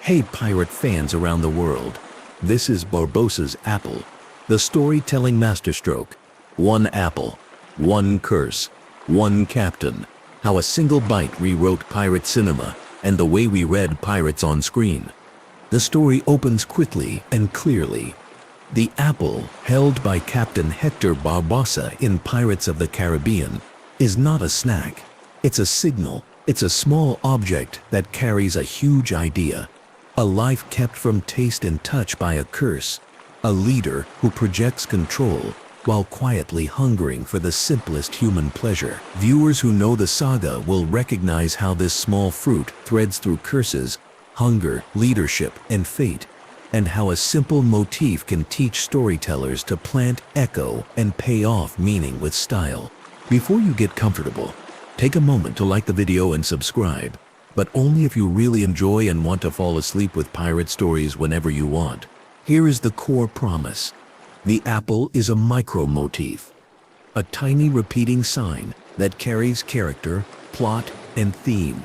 Hey pirate fans around the world, this is Barbossa's Apple, the storytelling masterstroke. One apple, one curse, one captain. How a single bite rewrote pirate cinema and the way we read pirates on screen. The story opens quickly and clearly. The apple, held by Captain Hector Barbossa in Pirates of the Caribbean, is not a snack. It's a signal. It's a small object that carries a huge idea. A life kept from taste and touch by a curse. A leader who projects control while quietly hungering for the simplest human pleasure. Viewers who know the saga will recognize how this small fruit threads through curses, hunger, leadership, and fate, and how a simple motif can teach storytellers to plant echo and pay off meaning with style. Before you get comfortable, take a moment to like the video and subscribe, but only if you really enjoy and want to fall asleep with pirate stories whenever you want. Here is the core promise. The apple is a micro-motif, a tiny repeating sign that carries character, plot, and theme.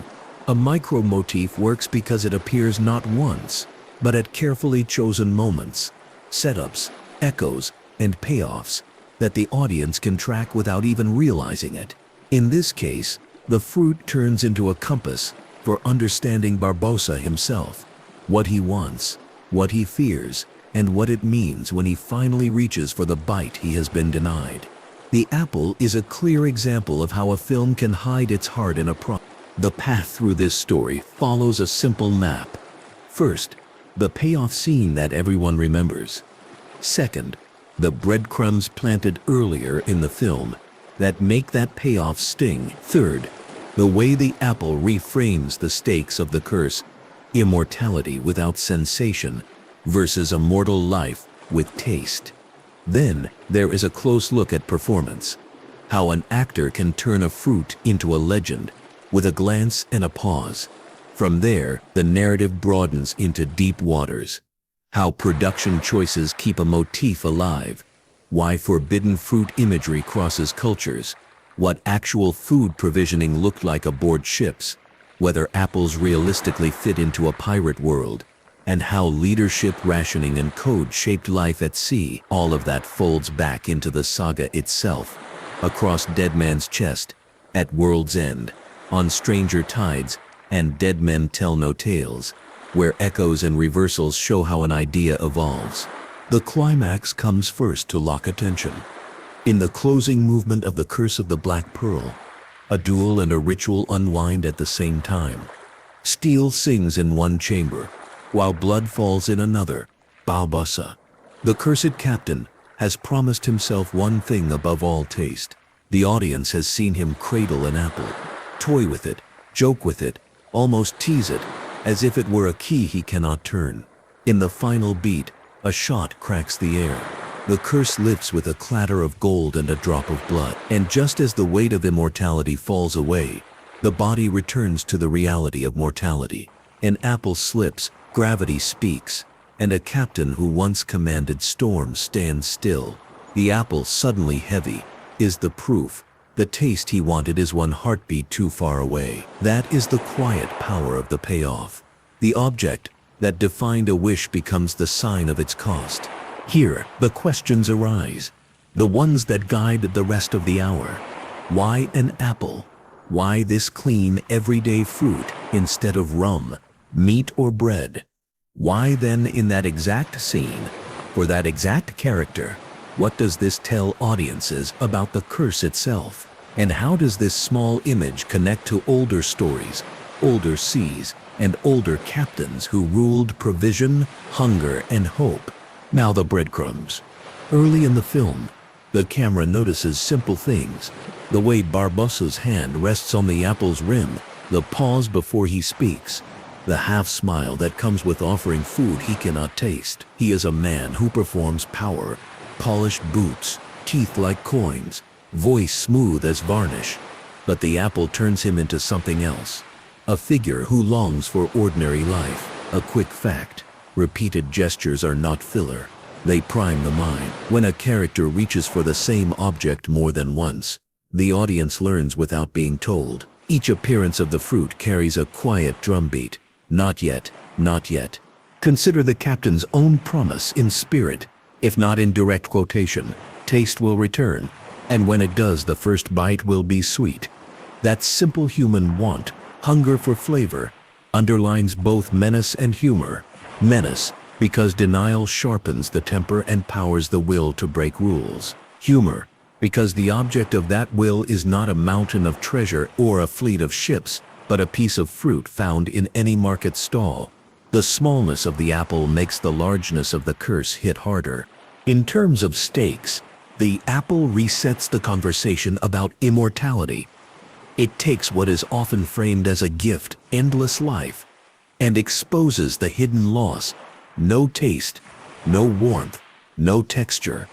A micro-motif works because it appears not once, but at carefully chosen moments, setups, echoes, and payoffs that the audience can track without even realizing it. In this case, the fruit turns into a compass for understanding Barbossa himself, what he wants, what he fears, and what it means when he finally reaches for the bite he has been denied. The apple is a clear example of how a film can hide its heart in a prompt. The path through this story follows a simple map. First, the payoff scene that everyone remembers. Second, the breadcrumbs planted earlier in the film that make that payoff sting. Third, the way the apple reframes the stakes of the curse, immortality without sensation versus a mortal life with taste. Then there is a close look at performance, how an actor can turn a fruit into a legend with a glance and a pause. From there, the narrative broadens into deep waters, how production choices keep a motif alive, why forbidden fruit imagery crosses cultures, what actual food provisioning looked like aboard ships, whether apples realistically fit into a pirate world, and how leadership, rationing, and code shaped life at sea. All of that folds back into the saga itself, across Dead Man's Chest, at World's End, on Stranger Tides, and Dead Men Tell No Tales, where echoes and reversals show how an idea evolves. The climax comes first to lock attention. In the closing movement of The Curse of the Black Pearl, a duel and a ritual unwind at the same time. Steel sings in one chamber, while blood falls in another. Barbossa, the cursed captain, has promised himself one thing above all taste. The audience has seen him cradle an apple, toy with it, joke with it, almost tease it, as if it were a key he cannot turn. In the final beat, a shot cracks the air. The curse lifts with a clatter of gold and a drop of blood. And just as the weight of immortality falls away, the body returns to the reality of mortality. An apple slips, gravity speaks, and a captain who once commanded storms stands still. The apple, suddenly heavy, is the proof. The taste he wanted is one heartbeat too far away. That is the quiet power of the payoff. The object that defined a wish becomes the sign of its cost. Here, the questions arise, the ones that guide the rest of the hour. Why an apple? Why this clean, everyday fruit instead of rum, meat, or bread? Why then, in that exact scene, for that exact character, what does this tell audiences about the curse itself? And how does this small image connect to older stories, older seas, and older captains who ruled provision, hunger, and hope? Now the breadcrumbs. Early in the film, the camera notices simple things. The way Barbossa's hand rests on the apple's rim, the pause before he speaks, the half-smile that comes with offering food he cannot taste. He is a man who performs power, polished boots, teeth like coins, voice smooth as varnish. But the apple turns him into something else, a figure who longs for ordinary life. A quick fact. Repeated gestures are not filler. They prime the mind. When a character reaches for the same object more than once, the audience learns without being told. Each appearance of the fruit carries a quiet drumbeat. Not yet, Not yet. Consider the captain's own promise in spirit. If not in direct quotation, taste will return, and when it does, the first bite will be sweet. That simple human want, hunger for flavor, underlines both menace and humor. Menace, because denial sharpens the temper and powers the will to break rules. Humor, because the object of that will is not a mountain of treasure or a fleet of ships, but a piece of fruit found in any market stall. The smallness of the apple makes the largeness of the curse hit harder. In terms of stakes, the apple resets the conversation about immortality. It takes what is often framed as a gift, endless life, and exposes the hidden loss. No taste, no warmth, no texture.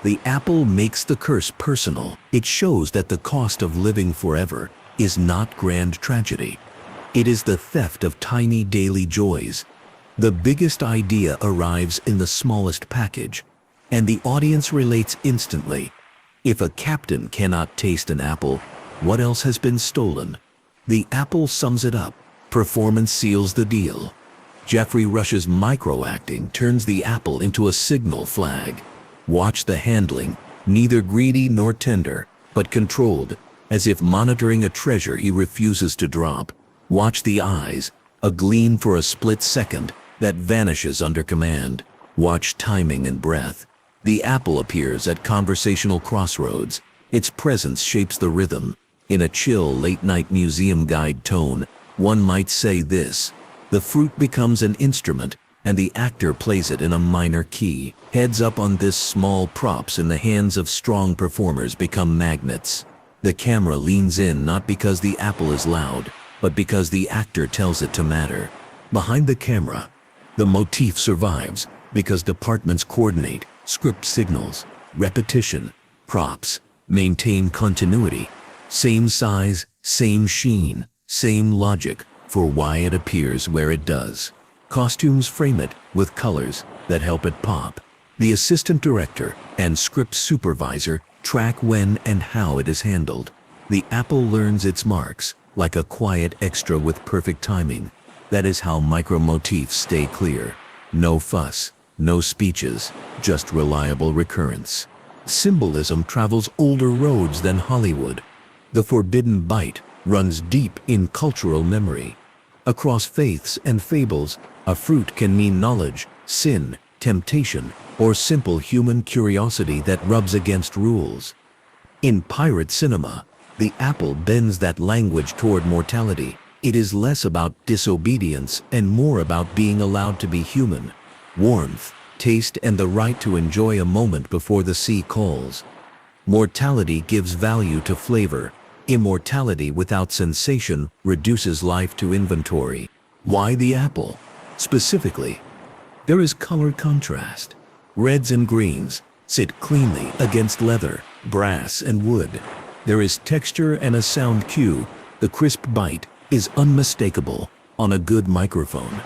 The apple makes the curse personal. It shows that the cost of living forever is not grand tragedy. It is the theft of tiny daily joys. The biggest idea arrives in the smallest package, and the audience relates instantly. If a captain cannot taste an apple, what else has been stolen? The apple sums it up. Performance seals the deal. Geoffrey Rush's microacting turns the apple into a signal flag. Watch the handling, neither greedy nor tender, but controlled, as if monitoring a treasure he refuses to drop. Watch the eyes, a gleam for a split second that vanishes under command. Watch timing and breath. The apple appears at conversational crossroads. Its presence shapes the rhythm. In a chill late-night museum guide tone, one might say this: the fruit becomes an instrument, and the actor plays it in a minor key. Heads up on this, small props in the hands of strong performers become magnets. The camera leans in not because the apple is loud, but because the actor tells it to matter. Behind the camera, the motif survives because departments coordinate, script signals, repetition, props, maintain continuity. Same size, same sheen, same logic for why it appears where it does. Costumes frame it with colors that help it pop. The assistant director and script supervisor track when and how it is handled. The apple learns its marks, like a quiet extra with perfect timing. That is how micro-motifs stay clear. No fuss, no speeches, just reliable recurrence. Symbolism travels older roads than Hollywood. The forbidden bite runs deep in cultural memory. Across faiths and fables, a fruit can mean knowledge, sin, temptation, or simple human curiosity that rubs against rules. In pirate cinema, the apple bends that language toward mortality. It is less about disobedience and more about being allowed to be human. Warmth, taste, and the right to enjoy a moment before the sea calls. Mortality gives value to flavor. Immortality without sensation reduces life to inventory. Why the apple? Specifically, there is color contrast. Reds and greens sit cleanly against leather, brass, and wood. There is texture and a sound cue. The crisp bite is unmistakable on a good microphone.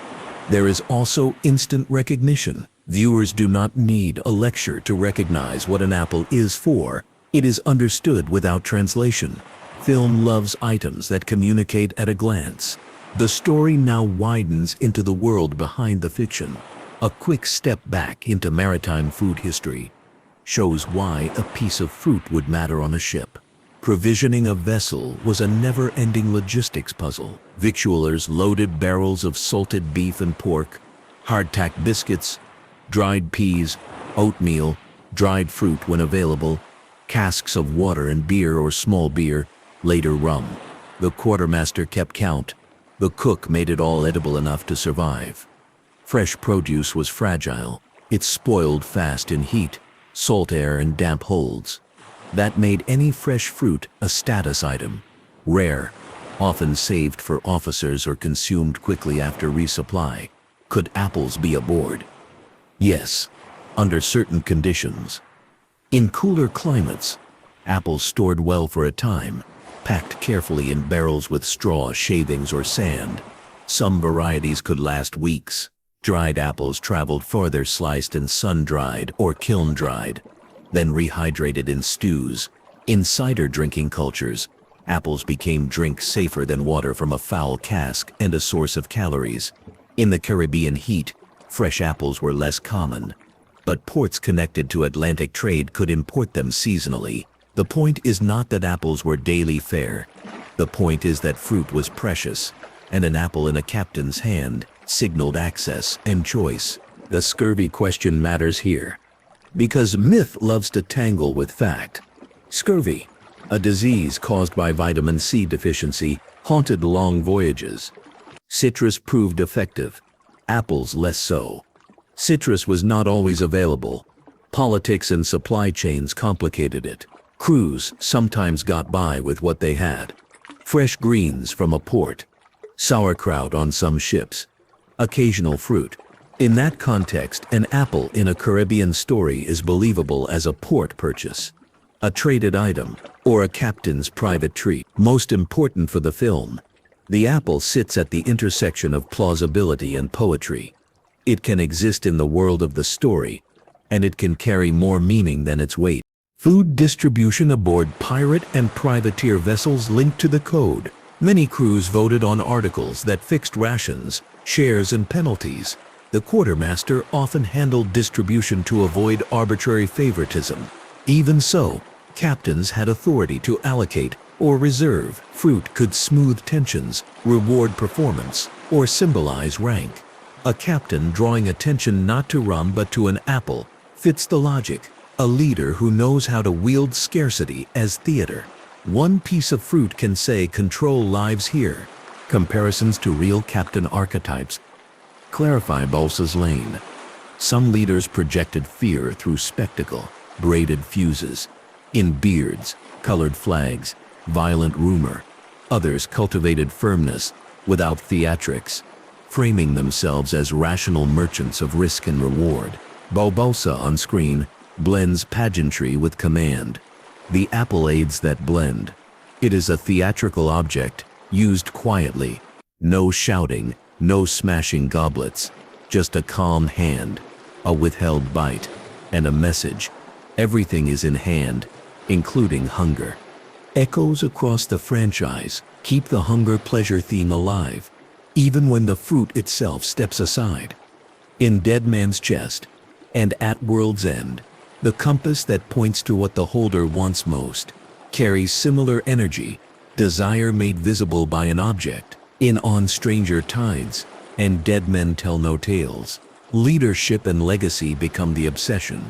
There is also instant recognition. Viewers do not need a lecture to recognize what an apple is for. It is understood without translation. Film loves items that communicate at a glance. The story now widens into the world behind the fiction. A quick step back into maritime food history shows why a piece of fruit would matter on a ship. Provisioning a vessel was a never-ending logistics puzzle. Victualers loaded barrels of salted beef and pork, hardtack biscuits, dried peas, oatmeal, dried fruit when available, casks of water and beer or small beer, later rum. The quartermaster kept count. The cook made it all edible enough to survive. Fresh produce was fragile. It spoiled fast in heat, salt air, and damp holds. That made any fresh fruit a status item. Rare, often saved for officers or consumed quickly after resupply. Could apples be aboard? Yes, under certain conditions. In cooler climates, apples stored well for a time, packed carefully in barrels with straw, shavings, or sand. Some varieties could last weeks. Dried apples traveled farther, sliced and sun-dried or kiln-dried, then rehydrated in stews. In cider drinking cultures, apples became drinks safer than water from a foul cask and a source of calories. In the Caribbean heat, fresh apples were less common, but ports connected to Atlantic trade could import them seasonally. The point is not that apples were daily fare. The point is that fruit was precious, and an apple in a captain's hand signaled access and choice. The scurvy question matters here, because myth loves to tangle with fact. Scurvy, a disease caused by vitamin C deficiency, haunted long voyages. Citrus proved effective, apples less so. Citrus was not always available. Politics and supply chains complicated it. Crews sometimes got by with what they had. Fresh greens from a port, sauerkraut on some ships, occasional fruit. In that context, an apple in a Caribbean story is believable as a port purchase, a traded item, or a captain's private treat. Most important for the film, the apple sits at the intersection of plausibility and poetry. It can exist in the world of the story, and it can carry more meaning than its weight. Food distribution aboard pirate and privateer vessels linked to the code. Many crews voted on articles that fixed rations, shares, and penalties. The quartermaster often handled distribution to avoid arbitrary favoritism. Even so, captains had authority to allocate or reserve. Fruit could smooth tensions, reward performance, or symbolize rank. A captain drawing attention not to rum but to an apple fits the logic. A leader who knows how to wield scarcity as theater. One piece of fruit can say control lives here. Comparisons to real captain archetypes clarify Barbossa's lane. Some leaders projected fear through spectacle, braided fuses, in beards, colored flags, violent rumor. Others cultivated firmness without theatrics, framing themselves as rational merchants of risk and reward. Barbossa on screen blends pageantry with command. The apple aids that blend. It is a theatrical object, used quietly. No shouting, no smashing goblets, just a calm hand, a withheld bite, and a message. Everything is in hand, including hunger. Echoes across the franchise keep the hunger-pleasure theme alive, even when the fruit itself steps aside. In Dead Man's Chest and At World's End, the compass that points to what the holder wants most carries similar energy, desire made visible by an object. In On Stranger Tides and Dead Men Tell No Tales, leadership and legacy become the obsession.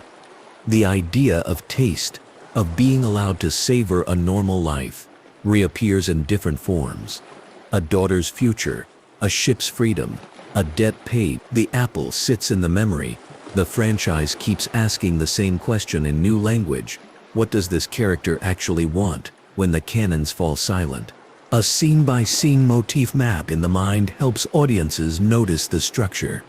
The idea of taste, of being allowed to savor a normal life, reappears in different forms. A daughter's future, a ship's freedom, a debt paid. The apple sits in the memory. The franchise keeps asking the same question in new language. What does this character actually want when the cannons fall silent? A scene-by-scene motif map in the mind helps audiences notice the structure.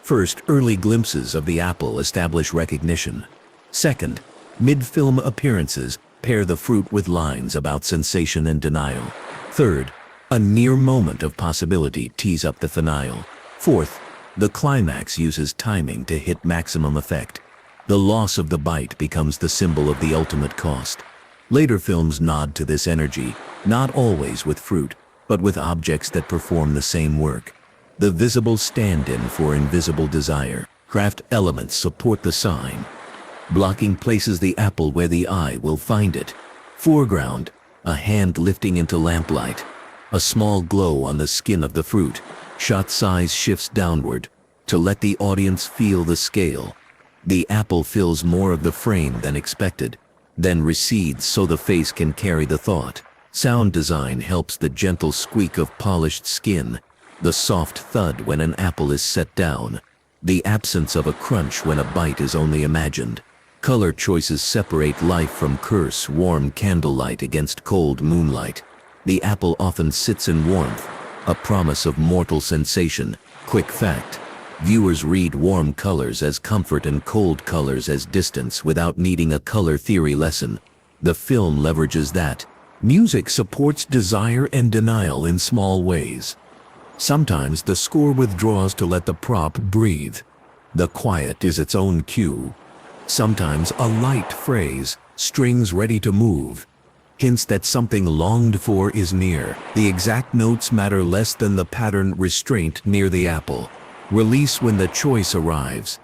First, early glimpses of the apple establish recognition. Second, mid-film appearances pair the fruit with lines about sensation and denial. Third, a near moment of possibility tees up the finale. Fourth, the climax uses timing to hit maximum effect. The loss of the bite becomes the symbol of the ultimate cost. Later films nod to this energy, not always with fruit, but with objects that perform the same work. The visible stand-in for invisible desire. Craft elements support the sign. Blocking places the apple where the eye will find it. Foreground, a hand lifting into lamplight. A small glow on the skin of the fruit. Shot size shifts downward to let the audience feel the scale. The apple fills more of the frame than expected, then recedes so the face can carry the thought. Sound design helps the gentle squeak of polished skin, the soft thud when an apple is set down, the absence of a crunch when a bite is only imagined. Color choices separate life from curse. Warm candlelight against cold moonlight. The apple often sits in warmth, a promise of mortal sensation. Quick fact: viewers read warm colors as comfort and cold colors as distance without needing a color theory lesson. The film leverages that. Music supports desire and denial in small ways. Sometimes the score withdraws to let the prop breathe. The quiet is its own cue. Sometimes a light phrase, strings ready to move, hints that something longed for is near. The exact notes matter less than the pattern restraint near the apple. Release when the choice arrives.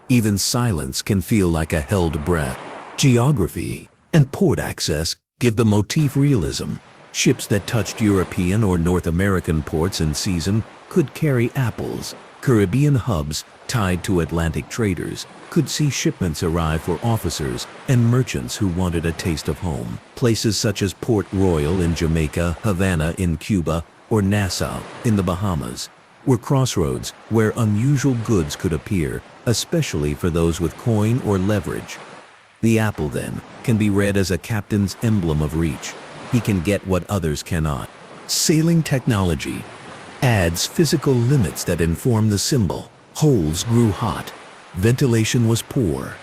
Even silence can feel like a held breath. Geography and port access give the motif realism. Ships that touched European or North American ports in season could carry apples. Caribbean hubs tied to Atlantic traders could see shipments arrive for officers and merchants who wanted a taste of home. Places such as Port Royal in Jamaica, Havana in Cuba, or Nassau in the Bahamas were crossroads where unusual goods could appear, especially for those with coin or leverage. The apple, then, can be read as a captain's emblem of reach. He can get what others cannot. Sailing technology adds physical limits that inform the symbol. Holes grew hot. Ventilation was poor.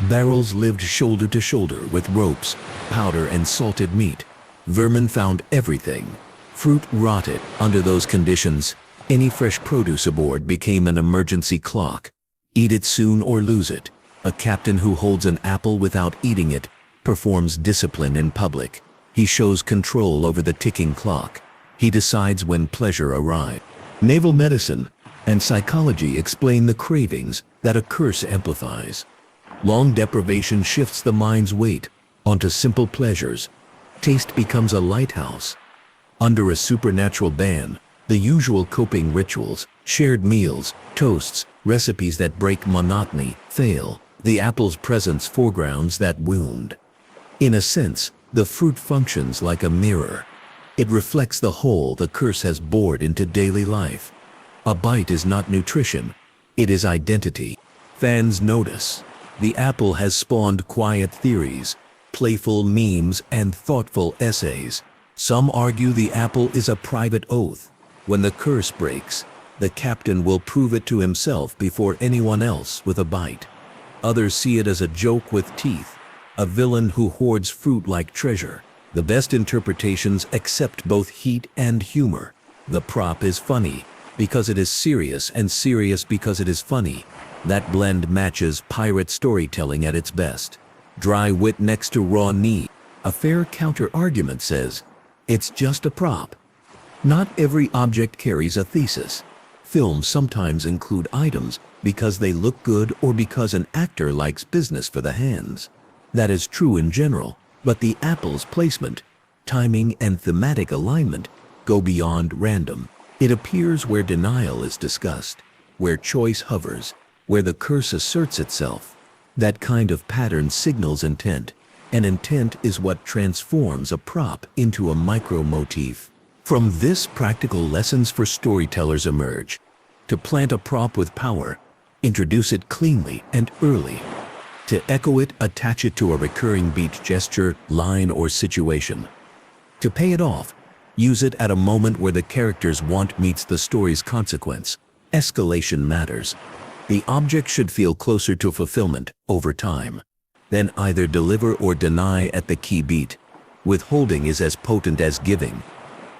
Barrels lived shoulder to shoulder with ropes, powder, and salted meat. Vermin found everything. Fruit rotted. Under those conditions, any fresh produce aboard became an emergency clock. Eat it soon or lose it. A captain who holds an apple without eating it performs discipline in public. He shows control over the ticking clock. He decides when pleasure arrives. Naval medicine and psychology explain the cravings that a curse amplifies. Long deprivation shifts the mind's weight onto simple pleasures. Taste becomes a lighthouse. Under a supernatural ban, the usual coping rituals, shared meals, toasts, recipes that break monotony, fail. The apple's presence foregrounds that wound. In a sense, the fruit functions like a mirror. It reflects the hole the curse has bored into daily life. A bite is not nutrition, it is identity. Fans notice. The apple has spawned quiet theories, playful memes, and thoughtful essays. Some argue the apple is a private oath. When the curse breaks, the captain will prove it to himself before anyone else with a bite. Others see it as a joke with teeth, a villain who hoards fruit like treasure. The best interpretations accept both heat and humor. The prop is funny because it is serious, and serious because it is funny. That blend matches pirate storytelling at its best. Dry wit next to raw need. A fair counter-argument says, it's just a prop. Not every object carries a thesis. Films sometimes include items because they look good or because an actor likes business for the hands. That is true in general, but the apple's placement, timing, and thematic alignment go beyond random. It appears where denial is discussed, where choice hovers, where the curse asserts itself. That kind of pattern signals intent, and intent is what transforms a prop into a micro-motif. From this, practical lessons for storytellers emerge. To plant a prop with power, introduce it cleanly and early. To echo it, attach it to a recurring beat, gesture, line, or situation. To pay it off, use it at a moment where the character's want meets the story's consequence. Escalation matters. The object should feel closer to fulfillment over time. Then either deliver or deny at the key beat. Withholding is as potent as giving.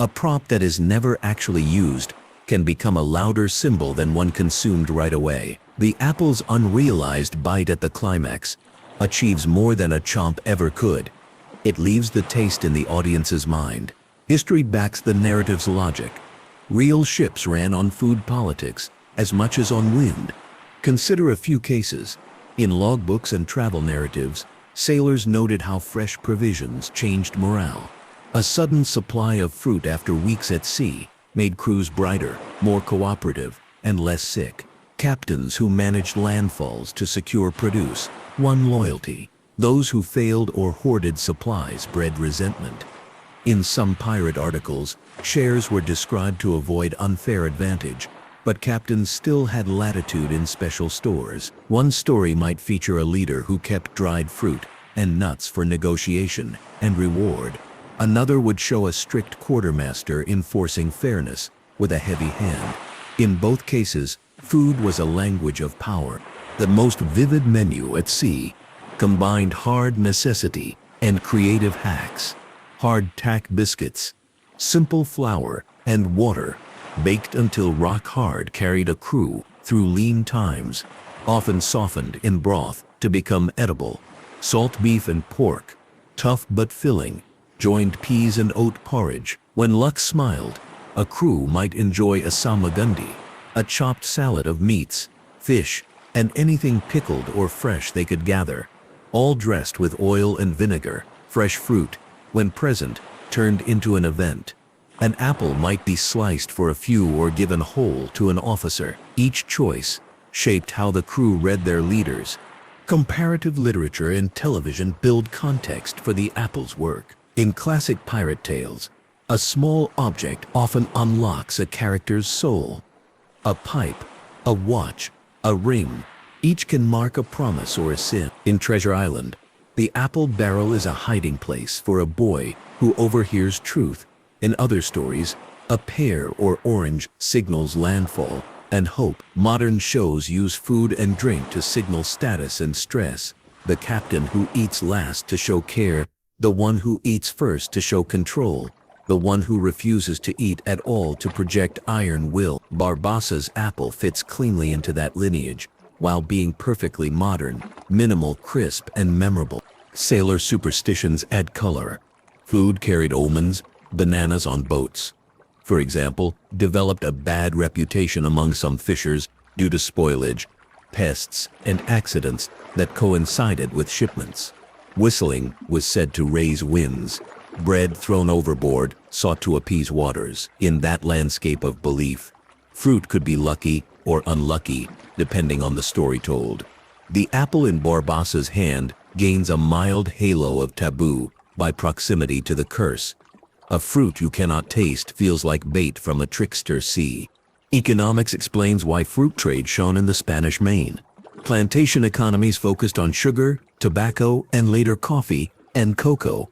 A prop that is never actually used can become a louder symbol than one consumed right away. The apple's unrealized bite at the climax achieves more than a chomp ever could. It leaves the taste in the audience's mind. History backs the narrative's logic. Real ships ran on food politics as much as on wind. Consider a few cases. In logbooks and travel narratives, sailors noted how fresh provisions changed morale. A sudden supply of fruit after weeks at sea made crews brighter, more cooperative, and less sick. Captains who managed landfalls to secure produce won loyalty. Those who failed or hoarded supplies bred resentment. In some pirate articles, shares were described to avoid unfair advantage, but captains still had latitude in special stores. One story might feature a leader who kept dried fruit and nuts for negotiation and reward. Another would show a strict quartermaster enforcing fairness with a heavy hand. In both cases, food was a language of power. The most vivid menu at sea combined hard necessity and creative hacks. Hard-tack biscuits, simple flour and water, baked until rock hard, carried a crew through lean times, often softened in broth to become edible. Salt beef and pork, tough but filling, joined peas and oat porridge. When luck smiled, a crew might enjoy a salmagundi, a chopped salad of meats, fish, and anything pickled or fresh they could gather, all dressed with oil and vinegar. Fresh fruit, when present, turned into an event. An apple might be sliced for a few or given whole to an officer. Each choice shaped how the crew read their leaders. Comparative literature and television build context for the apple's work. In classic pirate tales, a small object often unlocks a character's soul. A pipe, a watch, a ring, each can mark a promise or a sin. In Treasure Island, the apple barrel is a hiding place for a boy who overhears truth. In other stories, a pear or orange signals landfall and hope. Modern shows use food and drink to signal status and stress. The captain who eats last to show care, the one who eats first to show control, the one who refuses to eat at all to project iron will. Barbossa's apple fits cleanly into that lineage, while being perfectly modern, minimal, crisp, and memorable. Sailor superstitions add color. Food carried omens, bananas on boats, for example, developed a bad reputation among some fishers due to spoilage, pests, and accidents that coincided with shipments. Whistling was said to raise winds. Bread thrown overboard sought to appease waters. In that landscape of belief, fruit could be lucky or unlucky, depending on the story told. The apple in Barbossa's hand gains a mild halo of taboo by proximity to the curse. A fruit you cannot taste feels like bait from a trickster sea. Economics explains why fruit trade shone in the Spanish Main. Plantation economies focused on sugar, tobacco, and later coffee and cocoa.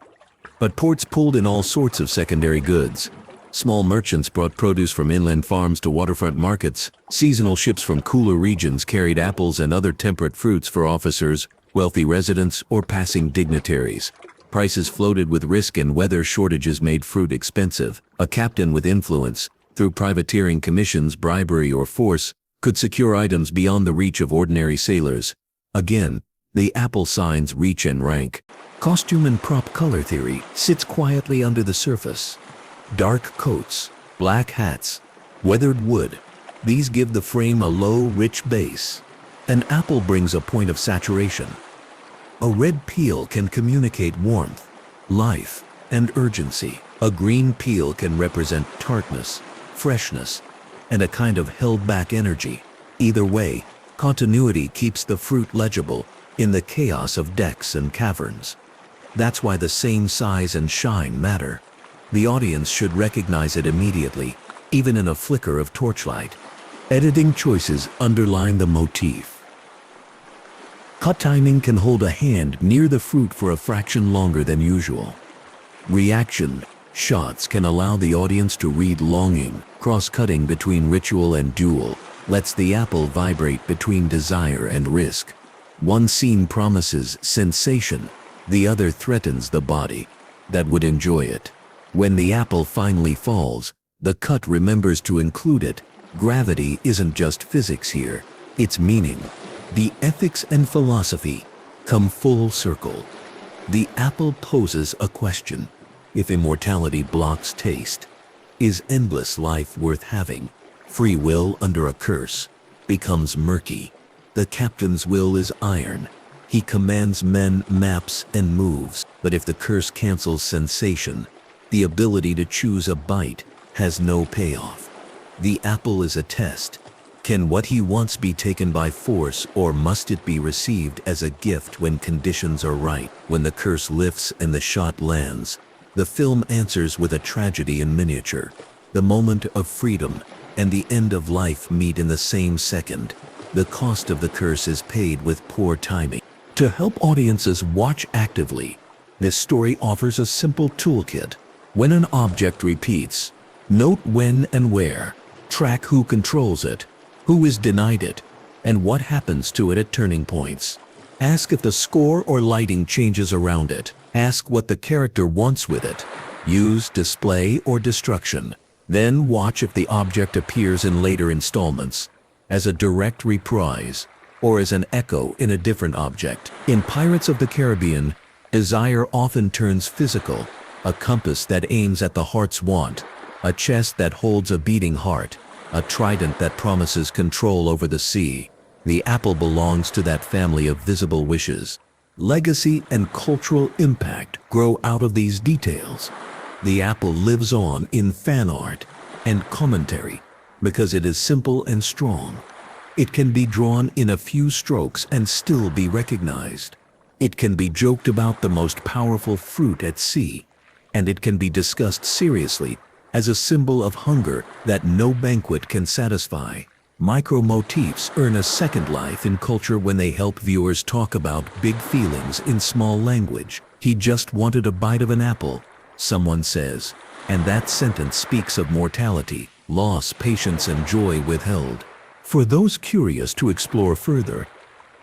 But ports pulled in all sorts of secondary goods. Small merchants brought produce from inland farms to waterfront markets. Seasonal ships from cooler regions carried apples and other temperate fruits for officers, wealthy residents, or passing dignitaries. Prices floated with risk and weather shortages made fruit expensive. A captain with influence, through privateering commissions, bribery, or force, could secure items beyond the reach of ordinary sailors. Again, the apple signs reach and rank. Costume and prop color theory sits quietly under the surface. Dark coats, black hats, weathered wood, these give the frame a low, rich base. An apple brings a point of saturation. A red peel can communicate warmth, life, and urgency. A green peel can represent tartness, freshness, and a kind of held-back energy. Either way, continuity keeps the fruit legible in the chaos of decks and caverns. That's why the same size and shine matter. The audience should recognize it immediately, even in a flicker of torchlight. Editing choices underline the motif. Cut timing can hold a hand near the fruit for a fraction longer than usual. Reaction shots can allow the audience to read longing. Cross-cutting between ritual and duel lets the apple vibrate between desire and risk. One scene promises sensation, the other threatens the body that would enjoy it. When the apple finally falls, the cut remembers to include it. Gravity isn't just physics here, it's meaning. The ethics and philosophy come full circle. The apple poses a question. If immortality blocks taste, is endless life worth having? Free will under a curse becomes murky. The captain's will is iron. He commands men, maps, and moves. But if the curse cancels sensation, the ability to choose a bite has no payoff. The apple is a test. Can what he wants be taken by force, or must it be received as a gift when conditions are right? When the curse lifts and the shot lands, the film answers with a tragedy in miniature. The moment of freedom and the end of life meet in the same second. The cost of the curse is paid with poor timing. To help audiences watch actively, this story offers a simple toolkit. When an object repeats, note when and where. Track who controls it, who is denied it, and what happens to it at turning points. Ask if the score or lighting changes around it. Ask what the character wants with it. Use display or destruction. Then watch if the object appears in later installments, as a direct reprise, or as an echo in a different object. In Pirates of the Caribbean, desire often turns physical, a compass that aims at the heart's want, a chest that holds a beating heart, a trident that promises control over the sea. The apple belongs to that family of visible wishes. Legacy and cultural impact grow out of these details. The apple lives on in fan art and commentary because it is simple and strong. It can be drawn in a few strokes and still be recognized. It can be joked about the most powerful fruit at sea, and it can be discussed seriously as a symbol of hunger that no banquet can satisfy. Micro-motifs earn a second life in culture when they help viewers talk about big feelings in small language. He just wanted a bite of an apple, someone says, and that sentence speaks of mortality, loss, patience, and joy withheld. For those curious to explore further,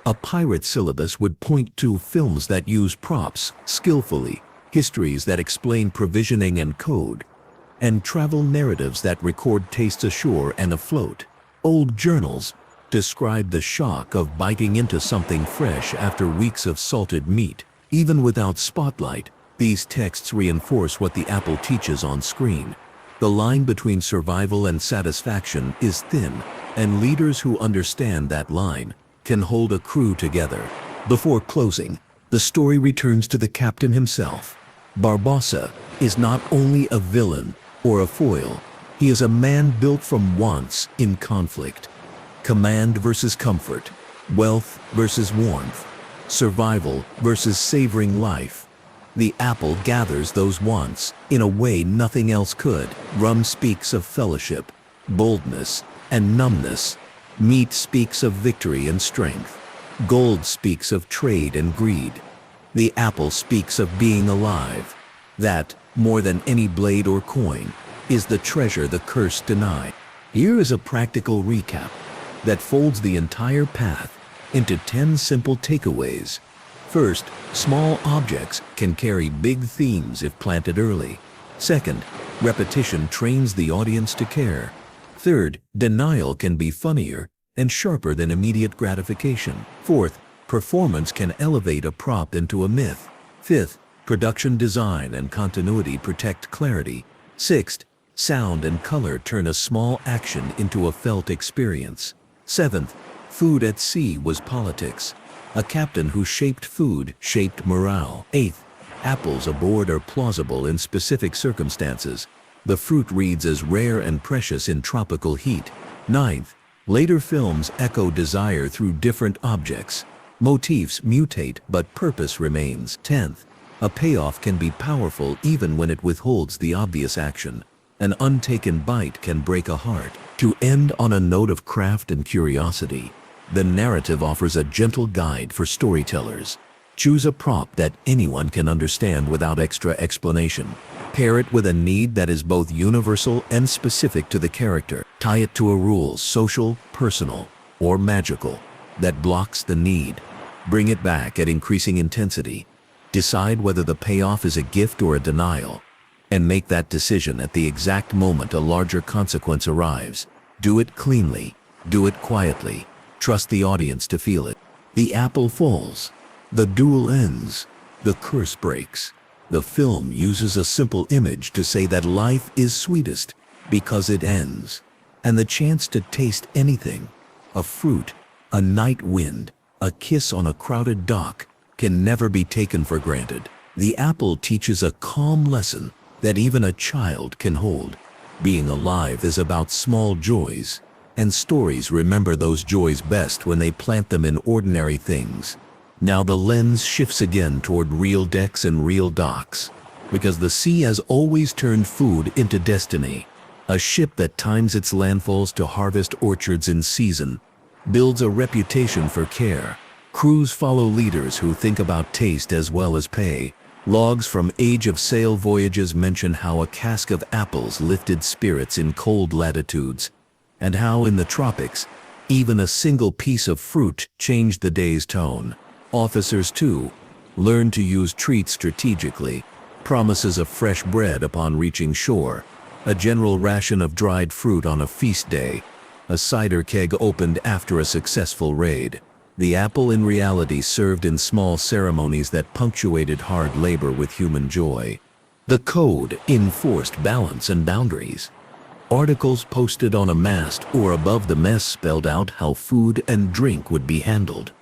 a pirate syllabus would point to films that use props skillfully, histories that explain provisioning and code, and travel narratives that record tastes ashore and afloat. Old journals describe the shock of biting into something fresh after weeks of salted meat. Even without spotlight, these texts reinforce what the apple teaches on screen. The line between survival and satisfaction is thin, and leaders who understand that line can hold a crew together. Before closing, the story returns to the captain himself. Barbossa is not only a villain or a foil, he is a man built from wants in conflict. Command versus comfort, wealth versus warmth, survival versus savoring life. The apple gathers those wants in a way nothing else could. Rum speaks of fellowship, boldness, and numbness. Meat speaks of victory and strength. Gold speaks of trade and greed. The apple speaks of being alive. That, more than any blade or coin, is the treasure the curse denied. Here is a practical recap that folds the entire path into 10 simple takeaways. First, small objects can carry big themes if planted early. Second, repetition trains the audience to care. Third, denial can be funnier and sharper than immediate gratification. Fourth, performance can elevate a prop into a myth. Fifth, production design and continuity protect clarity. Sixth, sound and color turn a small action into a felt experience. Seventh, food at sea was politics. A captain who shaped food shaped morale. Eighth, apples aboard are plausible in specific circumstances. The fruit reads as rare and precious in tropical heat. Ninth, later films echo desire through different objects. Motifs mutate but purpose remains. 10th, a payoff can be powerful even when it withholds the obvious action. An untaken bite can break a heart. To end on a note of craft and curiosity, the narrative offers a gentle guide for storytellers. Choose a prop that anyone can understand without extra explanation. Pair it with a need that is both universal and specific to the character. Tie it to a rule, social, personal, or magical, that blocks the need. Bring it back at increasing intensity. Decide whether the payoff is a gift or a denial, and make that decision at the exact moment a larger consequence arrives. Do it cleanly, do it quietly, trust the audience to feel it. The apple falls, the duel ends, the curse breaks. The film uses a simple image to say that life is sweetest because it ends, and the chance to taste anything, a fruit, a night wind, a kiss on a crowded dock, can never be taken for granted. The apple teaches a calm lesson that even a child can hold. Being alive is about small joys, and stories remember those joys best when they plant them in ordinary things. Now the lens shifts again toward real decks and real docks, because the sea has always turned food into destiny. A ship that times its landfalls to harvest orchards in season builds a reputation for care. Crews follow leaders who think about taste as well as pay. Logs from age of sail voyages mention how a cask of apples lifted spirits in cold latitudes, and how in the tropics, even a single piece of fruit changed the day's tone. Officers, too, learn to use treats strategically. Promises of fresh bread upon reaching shore, a general ration of dried fruit on a feast day, a cider keg opened after a successful raid. The apple in reality served in small ceremonies that punctuated hard labor with human joy. The code enforced balance and boundaries. Articles posted on a mast or above the mess spelled out how food and drink would be handled.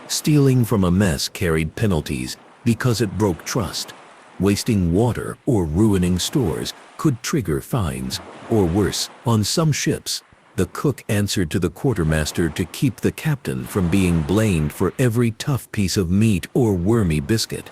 Stealing from a mess carried penalties because it broke trust. Wasting water or ruining stores could trigger fines, or worse, on some ships, the cook answered to the quartermaster to keep the captain from being blamed for every tough piece of meat or wormy biscuit.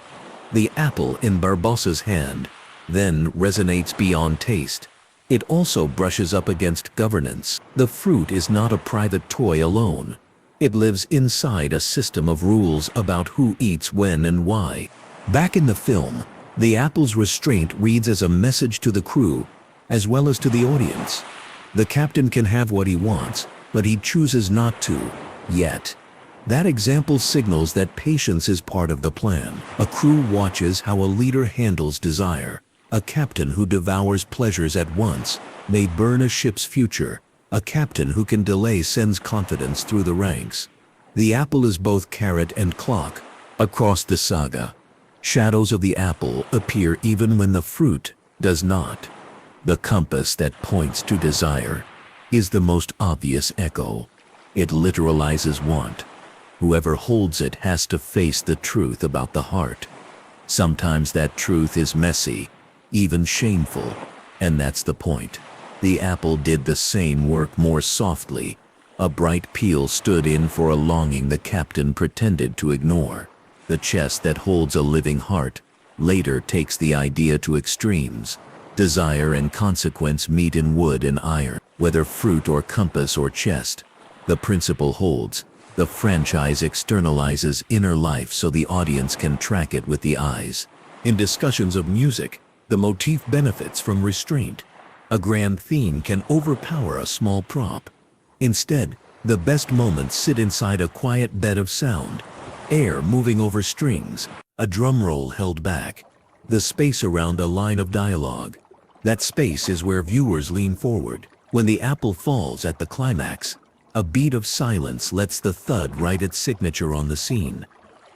The apple in Barbossa's hand then resonates beyond taste. It also brushes up against governance. The fruit is not a private toy alone. It lives inside a system of rules about who eats when and why. Back in the film, the apple's restraint reads as a message to the crew, as well as to the audience. The captain can have what he wants, but he chooses not to, yet. That example signals that patience is part of the plan. A crew watches how a leader handles desire. A captain who devours pleasures at once may burn a ship's future. A captain who can delay sends confidence through the ranks. The apple is both carrot and clock. Across the saga, shadows of the apple appear even when the fruit does not. The compass that points to desire is the most obvious echo. It literalizes want. Whoever holds it has to face the truth about the heart. Sometimes that truth is messy, even shameful, and that's the point. The apple did the same work more softly. A bright peel stood in for a longing the captain pretended to ignore. The chest that holds a living heart later takes the idea to extremes. Desire and consequence meet in wood and iron. Whether fruit or compass or chest, the principle holds. The franchise externalizes inner life so the audience can track it with the eyes. In discussions of music, the motif benefits from restraint. A grand theme can overpower a small prop. Instead, the best moments sit inside a quiet bed of sound. Air moving over strings, a drum roll held back, the space around a line of dialogue. That space is where viewers lean forward. When the apple falls at the climax, a beat of silence lets the thud write its signature on the scene.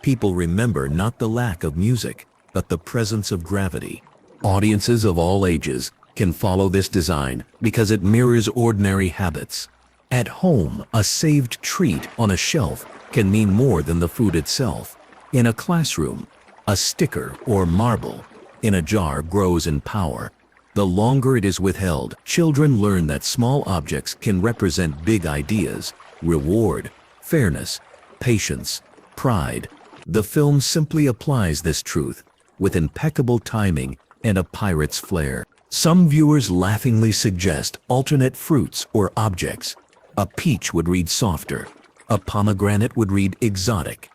People remember not the lack of music, but the presence of gravity. Audiences of all ages can follow this design because it mirrors ordinary habits. At home, a saved treat on a shelf can mean more than the food itself. In a classroom, a sticker or marble in a jar grows in power. The longer it is withheld, children learn that small objects can represent big ideas: reward, fairness, patience, pride. The film simply applies this truth with impeccable timing and a pirate's flair. Some viewers laughingly suggest alternate fruits or objects. A peach would read softer. A pomegranate would read exotic.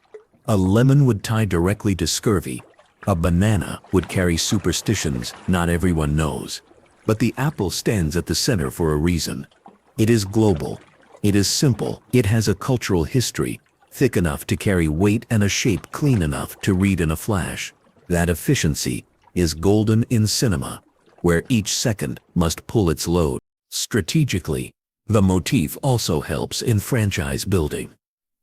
A lemon would tie directly to scurvy. A banana would carry superstitions not everyone knows. But the apple stands at the center for a reason. It is global. It is simple. It has a cultural history, thick enough to carry weight and a shape clean enough to read in a flash. That efficiency is golden in cinema, where each second must pull its load. Strategically, the motif also helps in franchise building.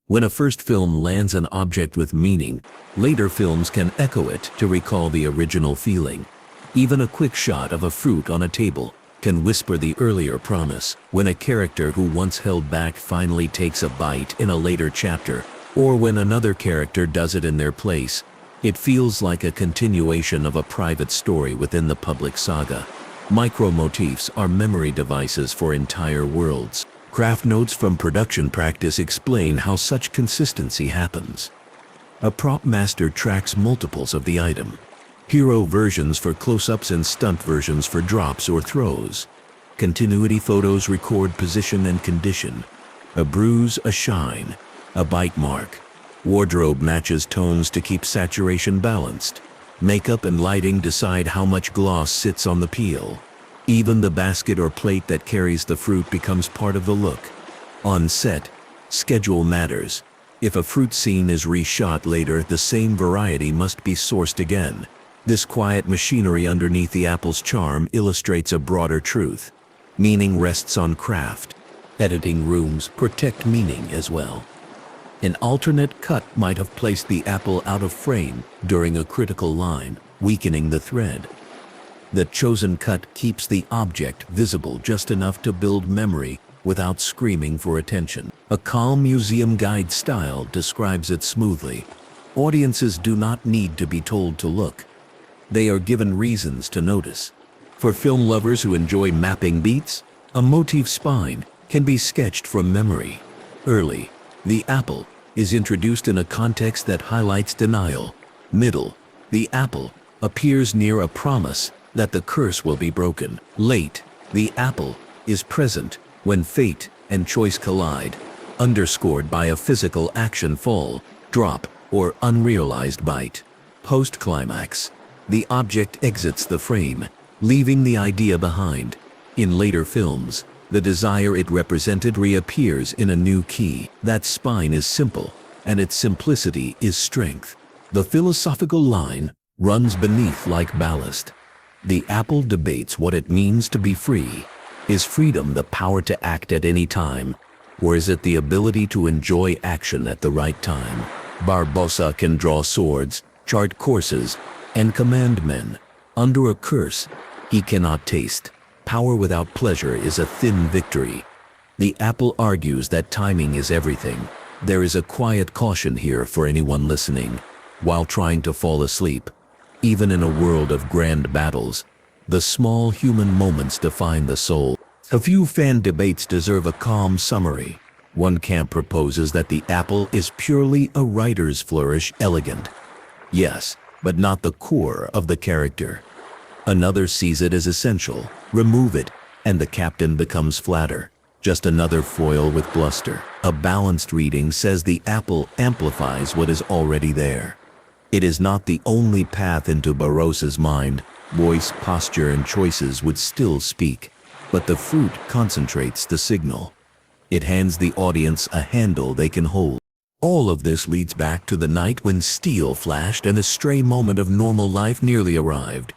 When a first film lands an object with meaning, later films can echo it to recall the original feeling. Even a quick shot of a fruit on a table can whisper the earlier promise. When a character who once held back finally takes a bite in a later chapter, or when another character does it in their place, it feels like a continuation of a private story within the public saga. Micro-motifs are memory devices for entire worlds. Craft notes from production practice explain how such consistency happens. A prop master tracks multiples of the item. Hero versions for close-ups and stunt versions for drops or throws. Continuity photos record position and condition. A bruise, a shine, a bite mark. Wardrobe matches tones to keep saturation balanced. Makeup and lighting decide how much gloss sits on the peel. Even the basket or plate that carries the fruit becomes part of the look. On set, schedule matters. If a fruit scene is reshot later, the same variety must be sourced again. This quiet machinery underneath the apple's charm illustrates a broader truth. Meaning rests on craft. Editing rooms protect meaning as well. An alternate cut might have placed the apple out of frame during a critical line, weakening the thread. The chosen cut keeps the object visible just enough to build memory without screaming for attention. A calm museum guide style describes it smoothly. Audiences do not need to be told to look. They are given reasons to notice. For film lovers who enjoy mapping beats, a motif spine can be sketched from memory. Early, the apple is introduced in a context that highlights denial. Middle, the apple appears near a promise that the curse will be broken. Late, the apple is present when fate and choice collide, underscored by a physical action fall, drop, or unrealized bite. Post-climax, the object exits the frame, leaving the idea behind. In later films, the desire it represented reappears in a new key. That spine is simple, and its simplicity is strength. The philosophical line runs beneath like ballast. The apple debates what it means to be free. Is freedom the power to act at any time, or is it the ability to enjoy action at the right time? Barbossa can draw swords, chart courses, and command men. Under a curse, he cannot taste. Power without pleasure is a thin victory. The apple argues that timing is everything. There is a quiet caution here for anyone listening. While trying to fall asleep, even in a world of grand battles, the small human moments define the soul. A few fan debates deserve a calm summary. One camp proposes that the apple is purely a writer's flourish, elegant. Yes, but not the core of the character. Another sees it as essential. Remove it, and the captain becomes flatter. Just another foil with bluster. A balanced reading says the apple amplifies what is already there. It is not the only path into Barbossa's mind. Voice, posture, and choices would still speak, but the fruit concentrates the signal. It hands the audience a handle they can hold. All of this leads back to the night when steel flashed and a stray moment of normal life nearly arrived.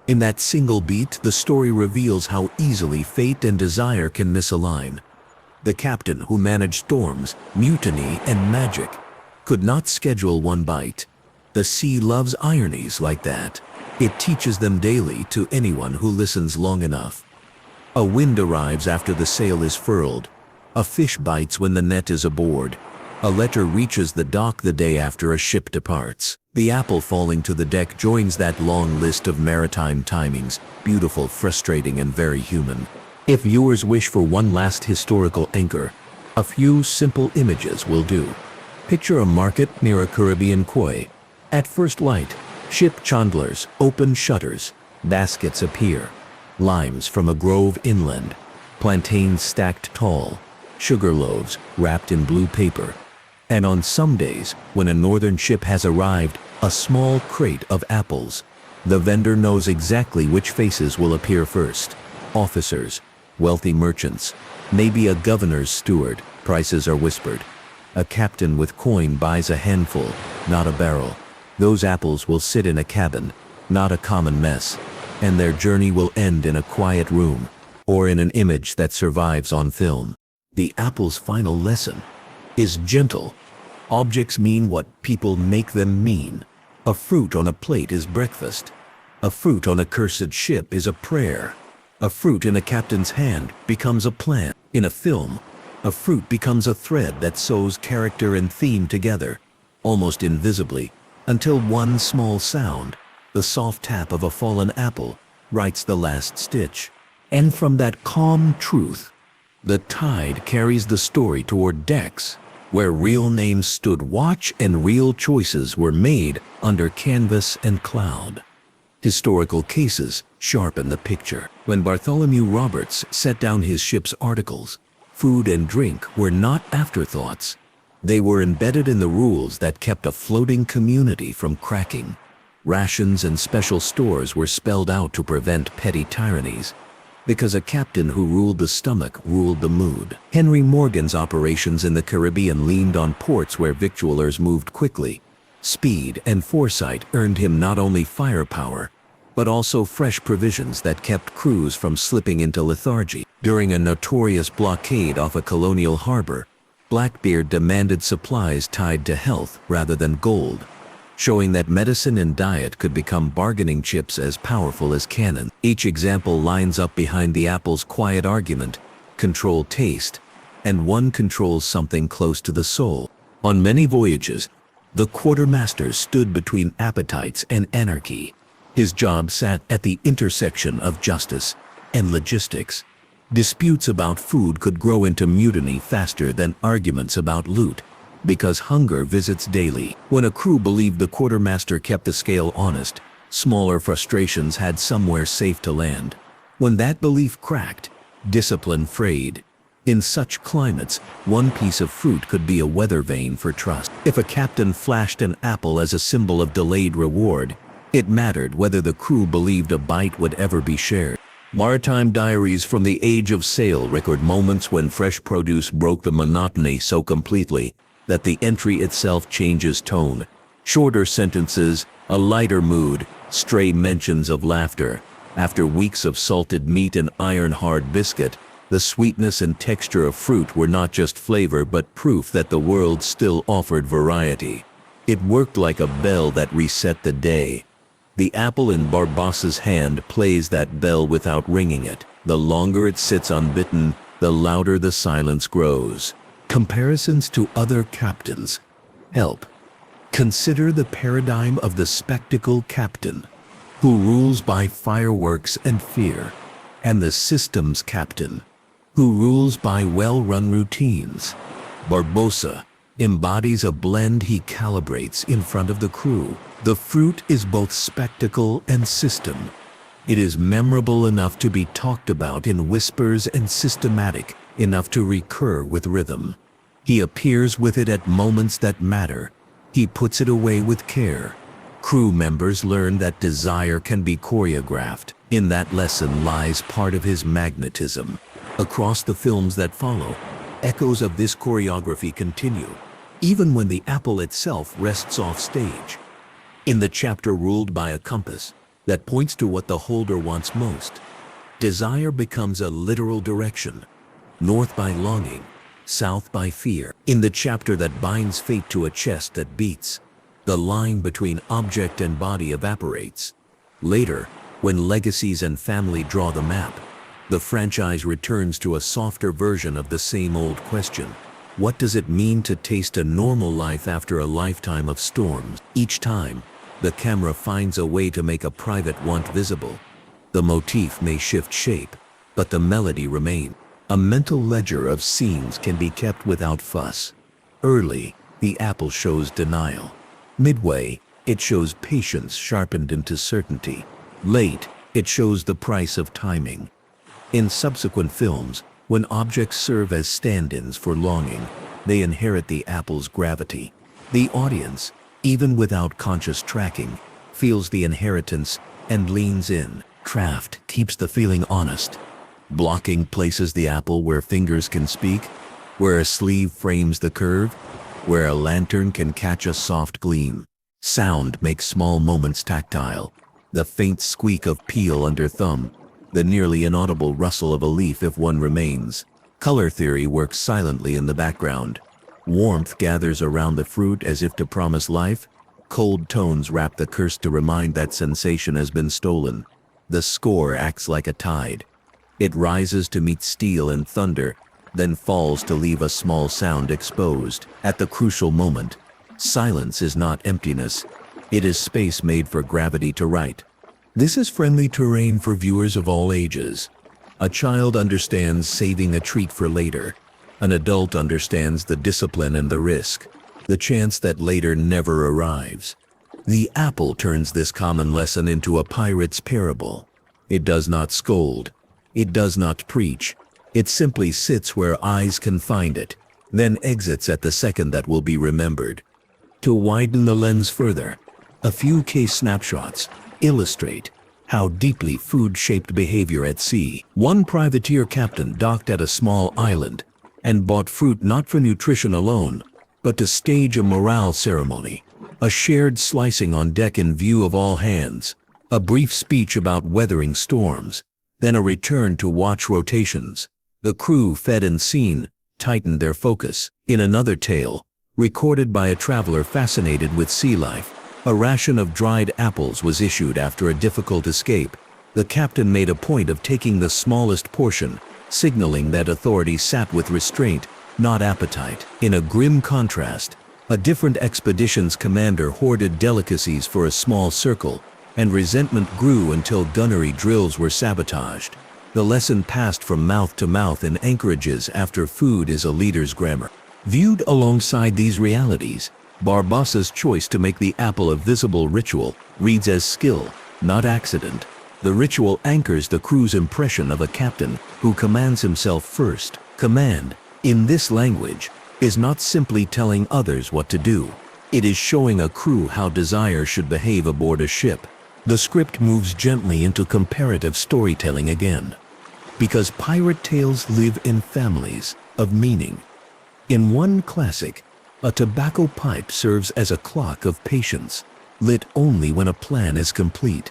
In that single beat, the story reveals how easily fate and desire can misalign. The captain who managed storms, mutiny, and magic could not schedule one bite. The sea loves ironies like that. It teaches them daily to anyone who listens long enough. A wind arrives after the sail is furled. A fish bites when the net is aboard. A letter reaches the dock the day after a ship departs. The apple falling to the deck joins that long list of maritime timings, beautiful, frustrating, and very human. If viewers wish for one last historical anchor, a few simple images will do. Picture a market near a Caribbean quay. At first light, ship chandlers open shutters, baskets appear, limes from a grove inland, plantains stacked tall, sugar loaves wrapped in blue paper, and on some days, when a northern ship has arrived, a small crate of apples. The vendor knows exactly which faces will appear first. Officers, wealthy merchants, maybe a governor's steward. Prices are whispered. A captain with coin buys a handful, not a barrel. Those apples will sit in a cabin, not a common mess, and their journey will end in a quiet room, or in an image that survives on film. The apple's final lesson is gentle. Objects mean what people make them mean. A fruit on a plate is breakfast. A fruit on a cursed ship is a prayer. A fruit in a captain's hand becomes a plan. In a film, a fruit becomes a thread that sews character and theme together, almost invisibly, until one small sound, the soft tap of a fallen apple, writes the last stitch. And from that calm truth, the tide carries the story toward decks, where real names stood watch and real choices were made under canvas and cloud. Historical cases sharpen the picture. When Bartholomew Roberts set down his ship's articles, food and drink were not afterthoughts. They were embedded in the rules that kept a floating community from cracking. Rations and special stores were spelled out to prevent petty tyrannies, because a captain who ruled the stomach ruled the mood. Henry Morgan's operations in the Caribbean leaned on ports where victualers moved quickly. Speed and foresight earned him not only firepower, but also fresh provisions that kept crews from slipping into lethargy. During a notorious blockade off a colonial harbor, Blackbeard demanded supplies tied to health rather than gold. showing that medicine and diet could become bargaining chips as powerful as cannon. Each example lines up behind the apple's quiet argument: control taste, and one controls something close to the soul. On many voyages, the quartermaster stood between appetites and anarchy. His job sat at the intersection of justice and logistics. Disputes about food could grow into mutiny faster than arguments about loot, because hunger visits daily. When a crew believed the quartermaster kept the scale honest, smaller frustrations had somewhere safe to land. When that belief cracked, discipline frayed. In such climates, one piece of fruit could be a weather vane for trust. If a captain flashed an apple as a symbol of delayed reward, it mattered whether the crew believed a bite would ever be shared. Maritime diaries from the age of sail record moments when fresh produce broke the monotony so completely that the entry itself changes tone. Shorter sentences, a lighter mood, stray mentions of laughter. After weeks of salted meat and iron-hard biscuit, the sweetness and texture of fruit were not just flavor but proof that the world still offered variety. It worked like a bell that reset the day. The apple in Barbossa's hand plays that bell without ringing it. The longer it sits unbitten, the louder the silence grows. Comparisons to other captains help. Consider the paradigm of the spectacle captain, who rules by fireworks and fear, and the systems captain, who rules by well-run routines. Barbossa embodies a blend he calibrates in front of the crew. The fruit is both spectacle and system. It is memorable enough to be talked about in whispers and systematic enough to recur with rhythm. He appears with it at moments that matter. He puts it away with care. Crew members learn that desire can be choreographed. In that lesson lies part of his magnetism. Across the films that follow, echoes of this choreography continue, even when the apple itself rests off stage. In the chapter Ruled by a Compass, that points to what the holder wants most, desire becomes a literal direction, north by longing, south by fear. In the chapter that binds fate to a chest that beats, the line between object and body evaporates. Later, when legacies and family draw the map, the franchise returns to a softer version of the same old question. What does it mean to taste a normal life after a lifetime of storms? Each time, the camera finds a way to make a private want visible. The motif may shift shape, but the melody remains. A mental ledger of scenes can be kept without fuss. Early, the apple shows denial. Midway, it shows patience sharpened into certainty. Late, it shows the price of timing. In subsequent films, when objects serve as stand-ins for longing, they inherit the apple's gravity. The audience, even without conscious tracking, feels the inheritance and leans in. Craft keeps the feeling honest. Blocking places the apple where fingers can speak, where a sleeve frames the curve, where a lantern can catch a soft gleam. Sound makes small moments tactile. The faint squeak of peel under thumb, the nearly inaudible rustle of a leaf if one remains. Color theory works silently in the background. Warmth gathers around the fruit as if to promise life. Cold tones wrap the curse to remind that sensation has been stolen. The score acts like a tide. It rises to meet steel and thunder, then falls to leave a small sound exposed. At the crucial moment, silence is not emptiness. It is space made for gravity to write. This is friendly terrain for viewers of all ages. A child understands saving a treat for later. An adult understands the discipline and the risk, the chance that later never arrives. The apple turns this common lesson into a pirate's parable. It does not scold. It does not preach. It simply sits where eyes can find it, then exits at the second that will be remembered. To widen the lens further, a few case snapshots illustrate how deeply food shaped behavior at sea. One privateer captain docked at a small island and bought fruit not for nutrition alone, but to stage a morale ceremony. A shared slicing on deck in view of all hands, a brief speech about weathering storms, then a return to watch rotations. The crew, fed and seen, tightened their focus. In another tale, recorded by a traveler fascinated with sea life, A ration of dried apples was issued after a difficult escape. The captain made a point of taking the smallest portion, signaling that authority sat with restraint, not appetite. In a grim contrast, a different expedition's commander hoarded delicacies for a small circle, and resentment grew until gunnery drills were sabotaged. The lesson passed from mouth to mouth in anchorages after food is a leader's grammar. Viewed alongside these realities, Barbossa's choice to make the apple a visible ritual reads as skill, not accident. The ritual anchors the crew's impression of a captain who commands himself first. Command, in this language, is not simply telling others what to do. It is showing a crew how desire should behave aboard a ship. The script moves gently into comparative storytelling again. Because pirate tales live in families of meaning. In one classic, a tobacco pipe serves as a clock of patience, lit only when a plan is complete.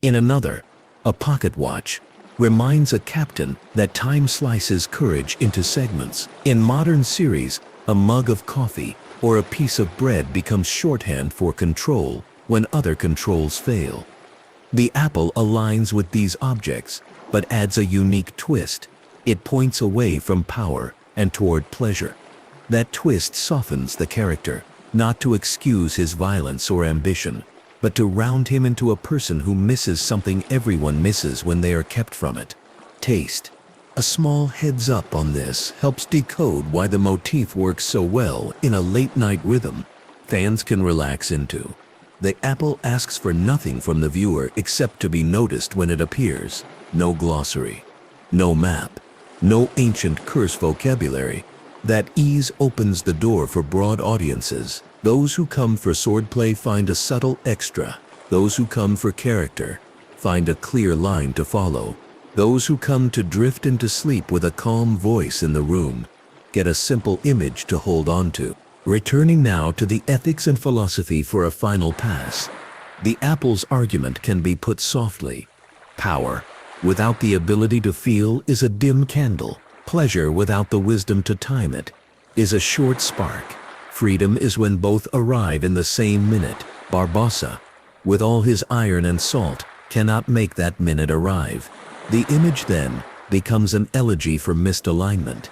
In another, a pocket watch reminds a captain that time slices courage into segments. In modern series, a mug of coffee or a piece of bread becomes shorthand for control when other controls fail. The apple aligns with these objects, but adds a unique twist. It points away from power and toward pleasure. That twist softens the character, not to excuse his violence or ambition, but to round him into a person who misses something everyone misses when they are kept from it: taste. A small heads up on this helps decode why the motif works so well in a late-night rhythm fans can relax into. The apple asks for nothing from the viewer except to be noticed when it appears. No glossary, no map, no ancient curse vocabulary. That ease opens the door for broad audiences. Those who come for swordplay find a subtle extra. Those who come for character find a clear line to follow. Those who come to drift into sleep with a calm voice in the room get a simple image to hold on to. Returning now to the ethics and philosophy for a final pass. The apple's argument can be put softly. Power without the ability to feel is a dim candle. Pleasure without the wisdom to time it is a short spark. Freedom is when both arrive in the same minute. Barbossa, with all his iron and salt, cannot make that minute arrive. The image then becomes an elegy for misalignment.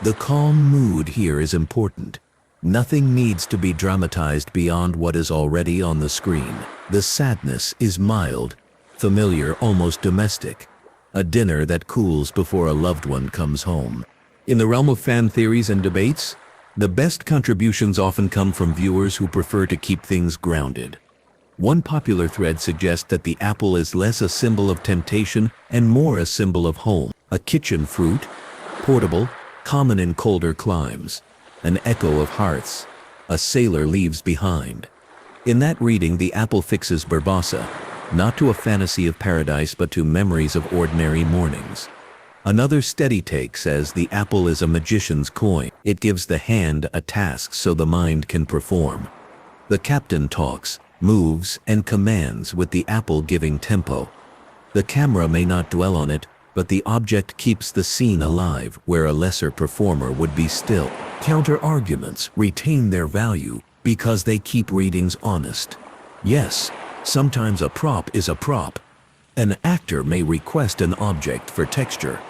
The calm mood here is important. Nothing needs to be dramatized beyond what is already on the screen. The sadness is mild, familiar, almost domestic. A dinner that cools before a loved one comes home. In the realm of fan theories and debates, the best contributions often come from viewers who prefer to keep things grounded. One popular thread suggests that the apple is less a symbol of temptation and more a symbol of home. A kitchen fruit, portable, common in colder climes. An echo of hearths a sailor leaves behind. In that reading, the apple fixes Barbossa, not to a fantasy of paradise but to memories of ordinary mornings. Another steady take says the apple is a magician's coin. It gives the hand a task so the mind can perform. The captain talks, moves, and commands with the apple giving tempo. The camera may not dwell on it, but the object keeps the scene alive where a lesser performer would be still. Counter-arguments retain their value because they keep readings honest. Yes, sometimes a prop is a prop. An actor may request an object for texture.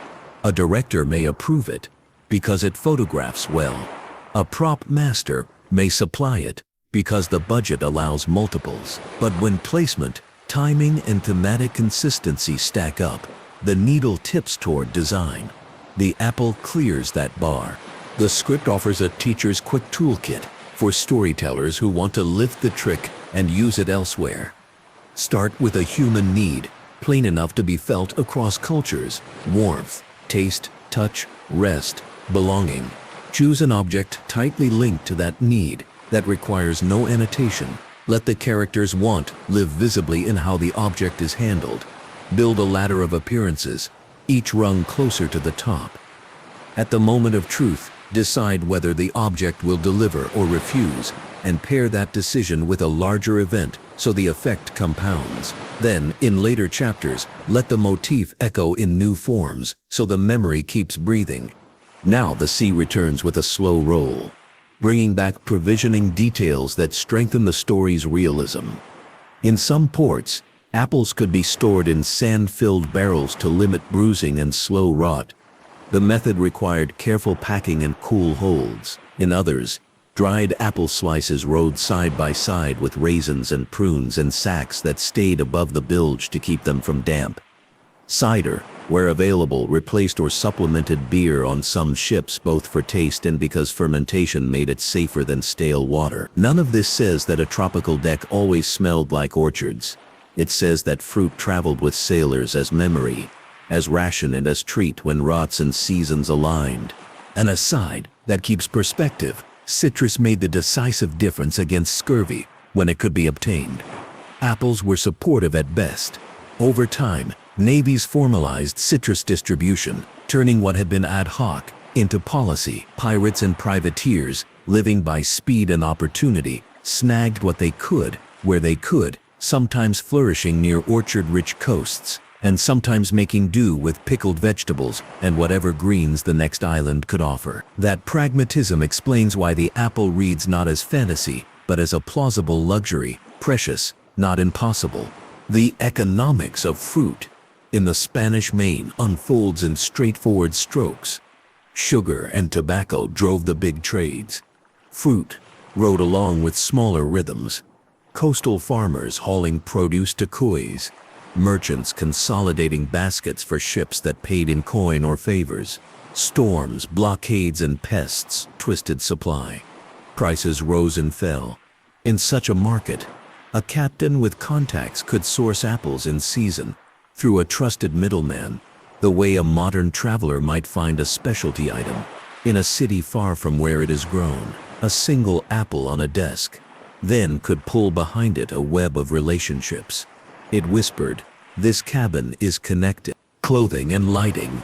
A director may approve it because it photographs well. A prop master may supply it because the budget allows multiples. But when placement, timing, and thematic consistency stack up, the needle tips toward design. The apple clears that bar. The script offers a teacher's quick toolkit for storytellers who want to lift the trick and use it elsewhere. Start with a human need, plain enough to be felt across cultures: warmth, taste, touch, rest, belonging. Choose an object tightly linked to that need that requires no annotation. Let the character's want live visibly in how the object is handled. Build a ladder of appearances, each rung closer to the top. At the moment of truth, decide whether the object will deliver or refuse, and pair that decision with a larger event so the effect compounds. Then, in later chapters, let the motif echo in new forms so the memory keeps breathing. Now the sea returns with a slow roll. bringing back provisioning details that strengthen the story's realism. In some ports, apples could be stored in sand-filled barrels to limit bruising and slow rot. The method required careful packing and cool holds. In others, dried apple slices rode side by side with raisins and prunes in sacks that stayed above the bilge to keep them from damp. Cider, where available, replaced or supplemented beer on some ships, both for taste and because fermentation made it safer than stale water. None of this says that a tropical deck always smelled like orchards. It says that fruit traveled with sailors as memory, as ration and as treat when rots and seasons aligned. An aside that keeps perspective: citrus made the decisive difference against scurvy when it could be obtained. Apples were supportive at best. Over time, navies formalized citrus distribution, turning what had been ad hoc into policy. Pirates and privateers, living by speed and opportunity, snagged what they could, where they could, sometimes flourishing near orchard-rich coasts, and sometimes making do with pickled vegetables and whatever greens the next island could offer. That pragmatism explains why the apple reads not as fantasy, but as a plausible luxury, precious, not impossible. The economics of fruit in the Spanish Main unfolds in straightforward strokes. Sugar and tobacco drove the big trades. Fruit rode along with smaller rhythms. Coastal farmers hauling produce to quays. Merchants consolidating baskets for ships that paid in coin or favors. Storms, blockades, and pests twisted supply. Prices rose and fell. In such a market, a captain with contacts could source apples in season through a trusted middleman, the way a modern traveler might find a specialty item in a city far from where it is grown. A single apple on a desk then could pull behind it a web of relationships. It whispered, "This cabin is connected." Clothing and lighting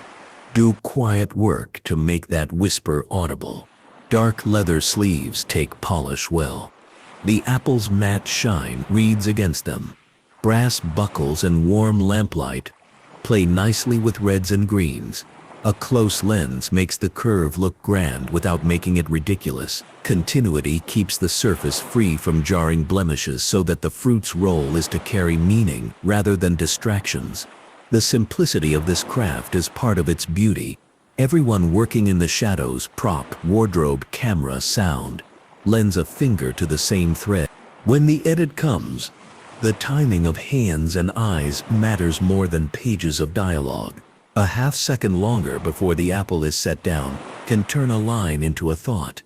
do quiet work to make that whisper audible. Dark leather sleeves take polish well. The apple's matte shine reads against them. Brass buckles and warm lamplight play nicely with reds and greens. A close lens makes the curve look grand without making it ridiculous. Continuity keeps the surface free from jarring blemishes so that the fruit's role is to carry meaning rather than distractions. The simplicity of this craft is part of its beauty. Everyone working in the shadows, prop, wardrobe, camera, sound, lends a finger to the same thread. When the edit comes, the timing of hands and eyes matters more than pages of dialogue. A half-second longer before the apple is set down can turn a line into a thought.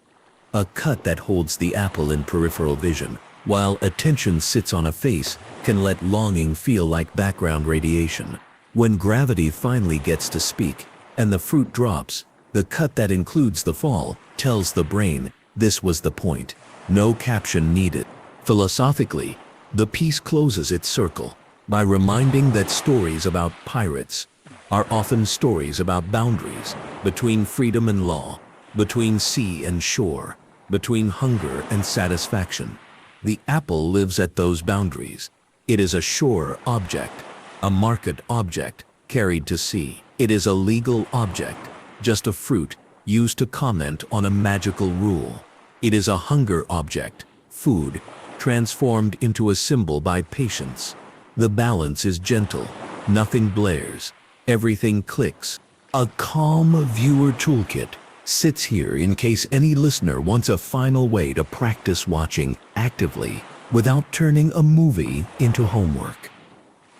A cut that holds the apple in peripheral vision, while attention sits on a face, can let longing feel like background radiation. When gravity finally gets to speak, and the fruit drops, the cut that includes the fall tells the brain, this was the point. No caption needed. Philosophically, the piece closes its circle by reminding that stories about pirates are often stories about boundaries, between freedom and law, between sea and shore, between hunger and satisfaction. The apple lives at those boundaries. It is a shore object, a market object carried to sea. It is a legal object, just a fruit used to comment on a magical rule. It is a hunger object, food, transformed into a symbol by patience. The balance is gentle, nothing blares. Everything clicks. A calm viewer toolkit sits here in case any listener wants a final way to practice watching actively without turning a movie into homework.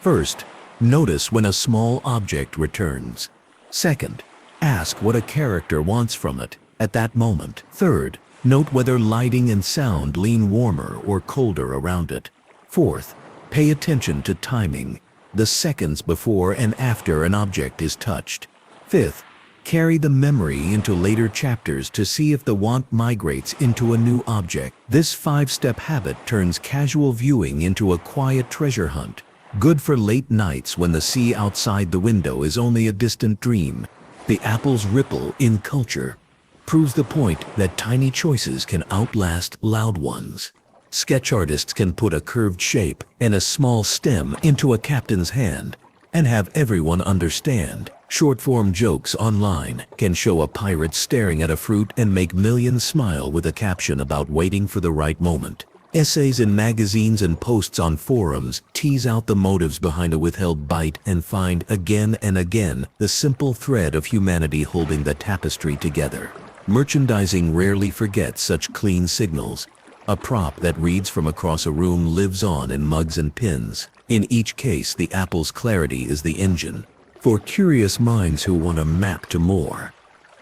First, notice when a small object returns. Second, ask what a character wants from it at that moment. Third, note whether lighting and sound lean warmer or colder around it. Fourth, pay attention to timing, the seconds before and after an object is touched. Fifth, carry the memory into later chapters to see if the want migrates into a new object. This 5-step habit turns casual viewing into a quiet treasure hunt, good for late nights when the sea outside the window is only a distant dream. The apple's ripple in culture proves the point that tiny choices can outlast loud ones. Sketch artists can put a curved shape and a small stem into a captain's hand, and have everyone understand. Short-form jokes online can show a pirate staring at a fruit and make millions smile with a caption about waiting for the right moment. Essays in magazines and posts on forums tease out the motives behind a withheld bite and find again and again the simple thread of humanity holding the tapestry together. Merchandising rarely forgets such clean signals. A prop that reads from across a room lives on in mugs and pins. In each case, the apple's clarity is the engine. For curious minds who want to map to more,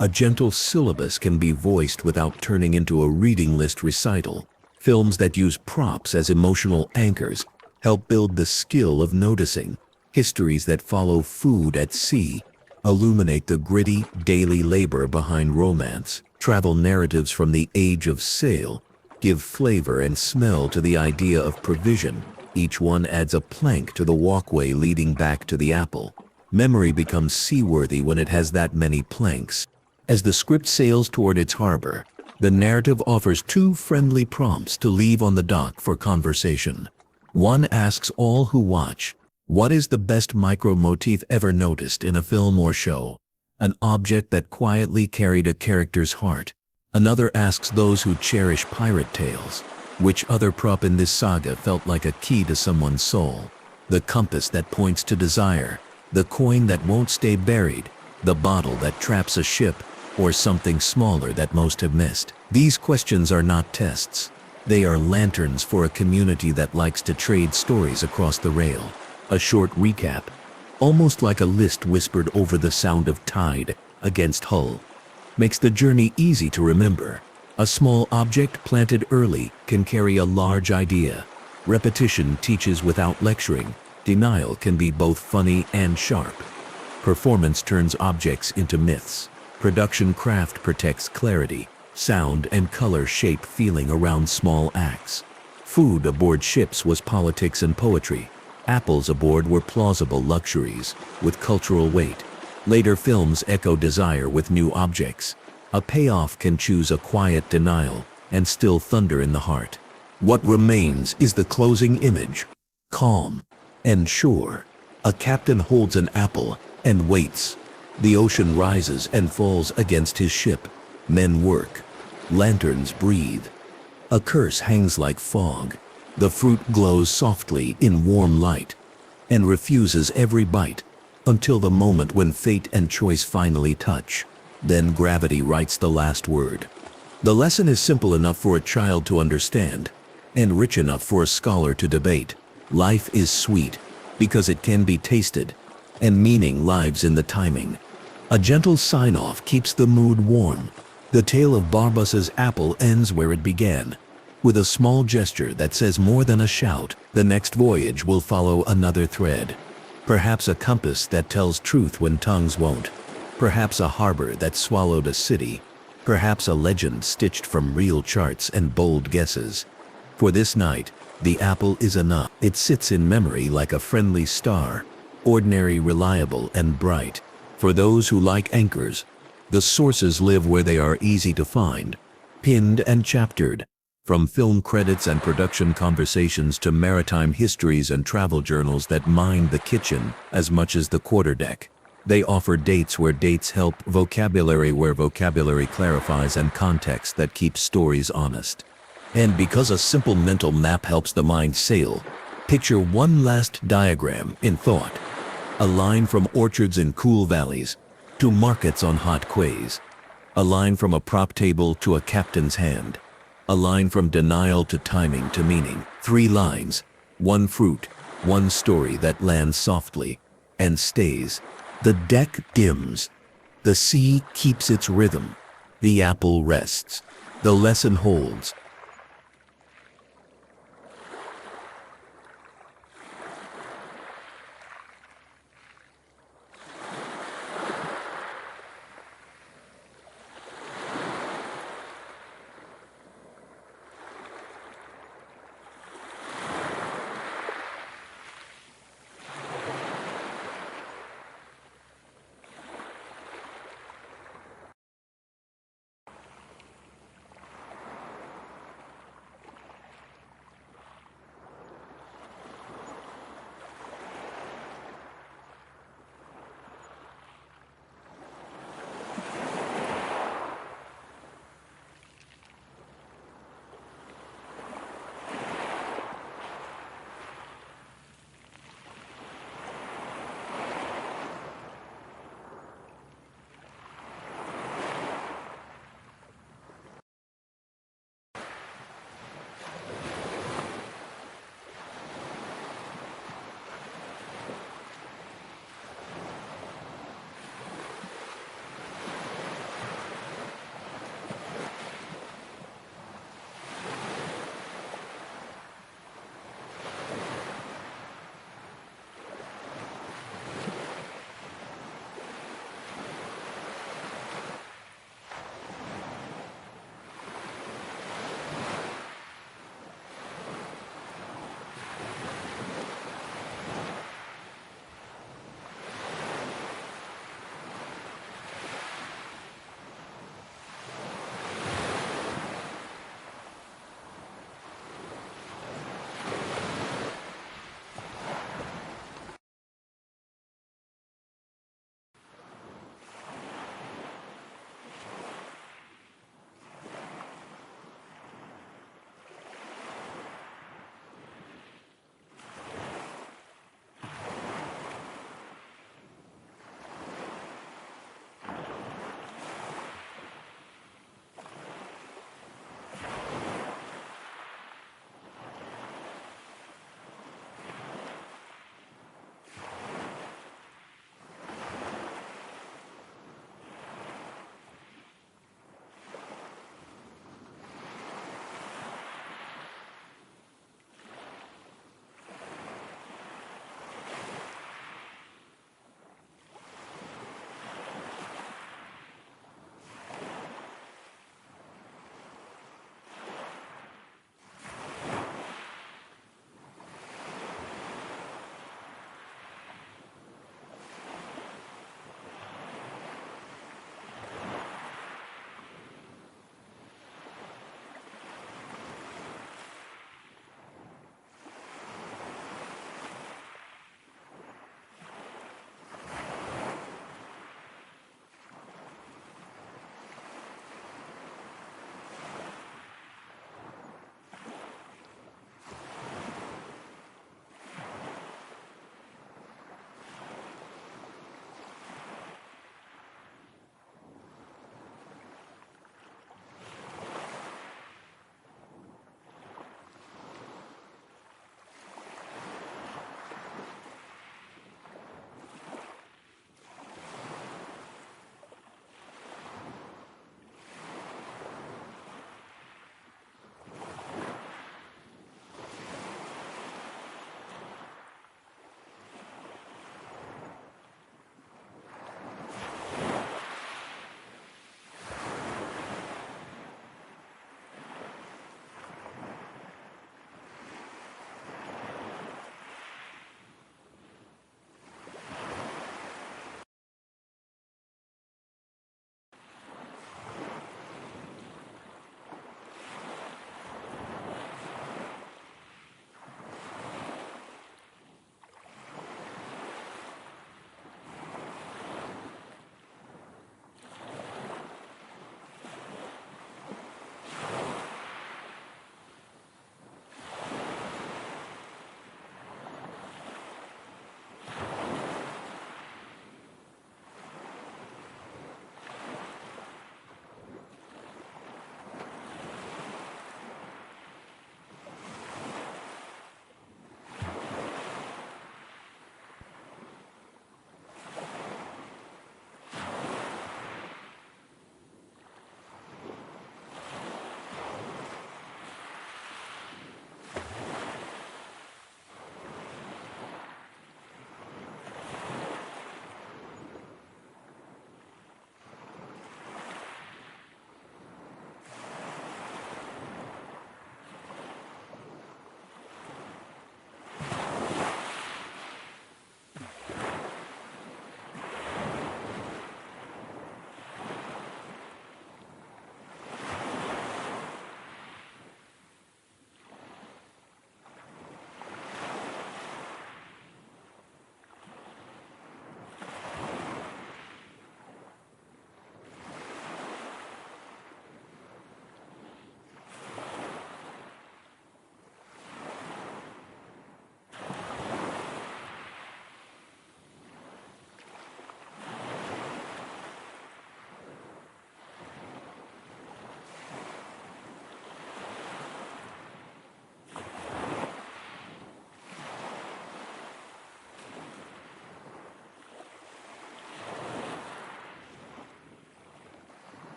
a gentle syllabus can be voiced without turning into a reading list recital. Films that use props as emotional anchors help build the skill of noticing. Histories that follow food at sea illuminate the gritty, daily labor behind romance. Travel narratives from the age of sail give flavor and smell to the idea of provision. Each one adds a plank to the walkway leading back to the apple. Memory becomes seaworthy when it has that many planks. As the script sails toward its harbor, the narrative offers two friendly prompts to leave on the dock for conversation. One asks all who watch, what is the best micro-motif ever noticed in a film or show? An object that quietly carried a character's heart. Another asks those who cherish pirate tales, which other prop in this saga felt like a key to someone's soul? The compass that points to desire, the coin that won't stay buried, the bottle that traps a ship, or something smaller that most have missed. These questions are not tests. They are lanterns for a community that likes to trade stories across the rail. A short recap, almost like a list whispered over the sound of tide against hull, makes the journey easy to remember. A small object planted early can carry a large idea. Repetition teaches without lecturing. Denial can be both funny and sharp. Performance turns objects into myths. Production craft protects clarity. Sound and color shape feeling around small acts. Food aboard ships was politics and poetry. Apples aboard were plausible luxuries with cultural weight. Later films echo desire with new objects. A payoff can choose a quiet denial and still thunder in the heart. What remains is the closing image. Calm and sure. A captain holds an apple and waits. The ocean rises and falls against his ship. Men work. Lanterns breathe. A curse hangs like fog. The fruit glows softly in warm light and refuses every bite until the moment when fate and choice finally touch. Then gravity writes the last word. The lesson is simple enough for a child to understand and rich enough for a scholar to debate. Life is sweet because it can be tasted, and meaning lives in the timing. A gentle sign-off keeps the mood warm. The tale of Barbossa's apple ends where it began, with a small gesture that says more than a shout. The next voyage will follow another thread. Perhaps a compass that tells truth when tongues won't. Perhaps a harbor that swallowed a city. Perhaps a legend stitched from real charts and bold guesses. For this night, the apple is enough. It sits in memory like a friendly star, ordinary, reliable, and bright. For those who like anchors, the sources live where they are easy to find, pinned and chaptered. From film credits and production conversations to maritime histories and travel journals that mind the kitchen as much as the quarterdeck. They offer dates where dates help, vocabulary where vocabulary clarifies, and context that keeps stories honest. And because a simple mental map helps the mind sail, picture one last diagram in thought. A line from orchards in cool valleys to markets on hot quays. A line from a prop table to a captain's hand. A line from denial to timing to meaning. 3 lines, one fruit, one story that lands softly and stays. The deck dims. The sea keeps its rhythm. The apple rests. The lesson holds.